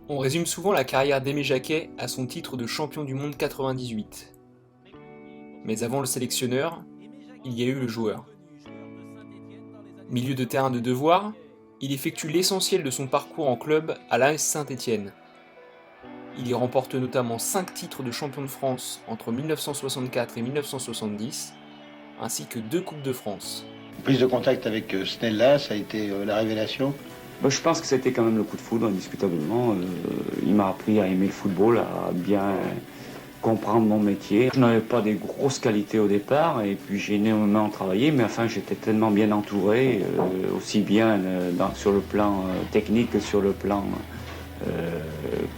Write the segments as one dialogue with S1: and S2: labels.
S1: On résume souvent la carrière d'Aimé Jacquet à son titre de champion du monde 98. Mais avant le sélectionneur, il y a eu le joueur. Milieu de terrain de devoir, il effectue l'essentiel de son parcours en club à l'AS Saint-Étienne. Il y remporte notamment 5 titres de champion de France entre 1964 et 1970, ainsi que 2 Coupes de France.
S2: Prise de contact avec Snella, ça a été la révélation.
S3: Je pense que c'était quand même le coup de foudre, indiscutablement. Il m'a appris à aimer le football, à bien comprendre mon métier. Je n'avais pas des grosses qualités au départ, et puis j'ai énormément travaillé, mais enfin j'étais tellement bien entouré, aussi bien sur le plan technique que sur le plan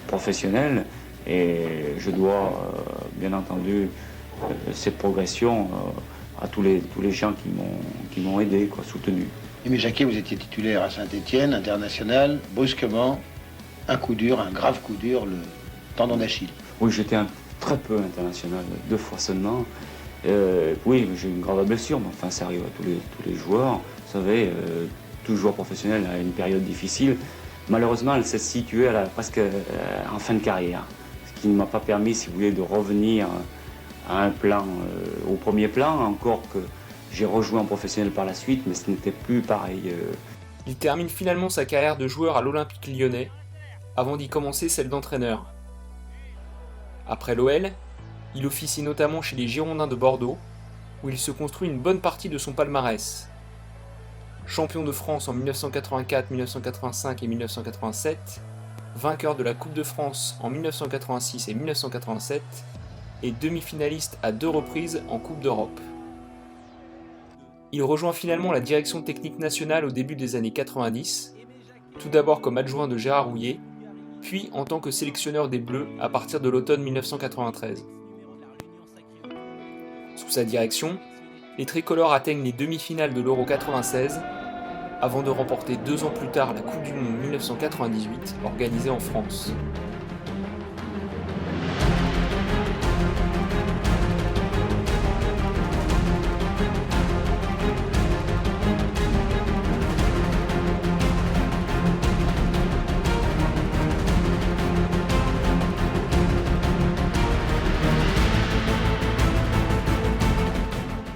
S3: professionnel. Et je dois, bien entendu, cette progression à tous les gens qui m'ont aidé, soutenu.
S2: Aimé Jacquet, vous étiez titulaire à Saint-Étienne, international. Brusquement, un coup dur, un grave coup dur, le tendon d'Achille.
S3: Oui, j'étais très peu international, 2 fois seulement. Oui, j'ai eu une grave blessure, mais enfin ça arrive à tous les joueurs. Vous savez, tout joueur professionnel a une période difficile. Malheureusement, elle s'est située presque en fin de carrière, ce qui ne m'a pas permis, si vous voulez, de revenir à un plan, au premier plan, encore que j'ai rejoué en professionnel par la suite, mais ce n'était plus pareil.
S1: Il termine finalement sa carrière de joueur à l'Olympique Lyonnais, avant d'y commencer celle d'entraîneur. Après l'OL, il officie notamment chez les Girondins de Bordeaux, où il se construit une bonne partie de son palmarès. Champion de France en 1984, 1985 et 1987, vainqueur de la Coupe de France en 1986 et 1987, et demi-finaliste à 2 reprises en Coupe d'Europe. Il rejoint finalement la direction technique nationale au début des années 90, tout d'abord comme adjoint de Gérard Houllier, puis en tant que sélectionneur des Bleus à partir de l'automne 1993. Sous sa direction, les tricolores atteignent les demi-finales de l'Euro 96, avant de remporter 2 ans plus tard la Coupe du Monde 1998 organisée en France.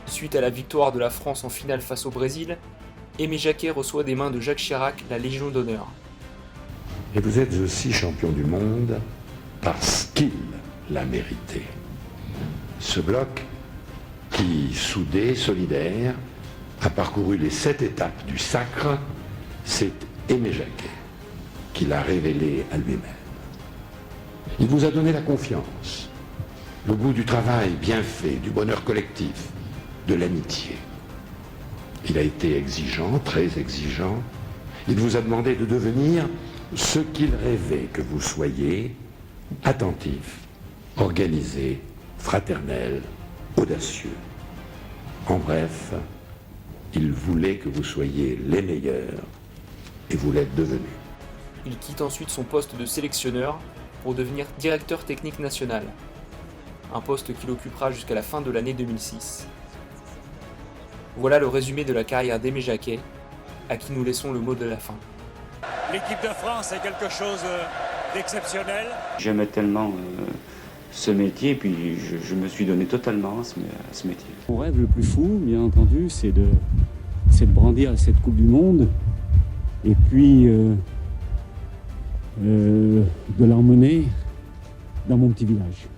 S1: Suite à la victoire de la France en finale face au Brésil, Aimé Jacquet reçoit des mains de Jacques Chirac la Légion d'honneur.
S4: Et vous êtes aussi champion du monde parce qu'il l'a mérité. Ce bloc qui, soudé, solidaire, a parcouru les 7 étapes du sacre, c'est Aimé Jacquet qui l'a révélé à lui-même. Il vous a donné la confiance, le goût du travail bien fait, du bonheur collectif, de l'amitié. Il a été exigeant, très exigeant. Il vous a demandé de devenir ce qu'il rêvait que vous soyez, attentif, organisé, fraternel, audacieux. En bref, il voulait que vous soyez les meilleurs et vous l'êtes devenus.
S1: Il quitte ensuite son poste de sélectionneur pour devenir directeur technique national, un poste qu'il occupera jusqu'à la fin de l'année 2006. Voilà le résumé de la carrière d'Aimé Jacquet, à qui nous laissons le mot de la fin.
S5: L'équipe de France est quelque chose d'exceptionnel.
S3: J'aimais tellement ce métier, puis je me suis donné totalement à ce métier.
S6: Mon rêve le plus fou, bien entendu, c'est de brandir cette Coupe du Monde, et puis de l'emmener dans mon petit village.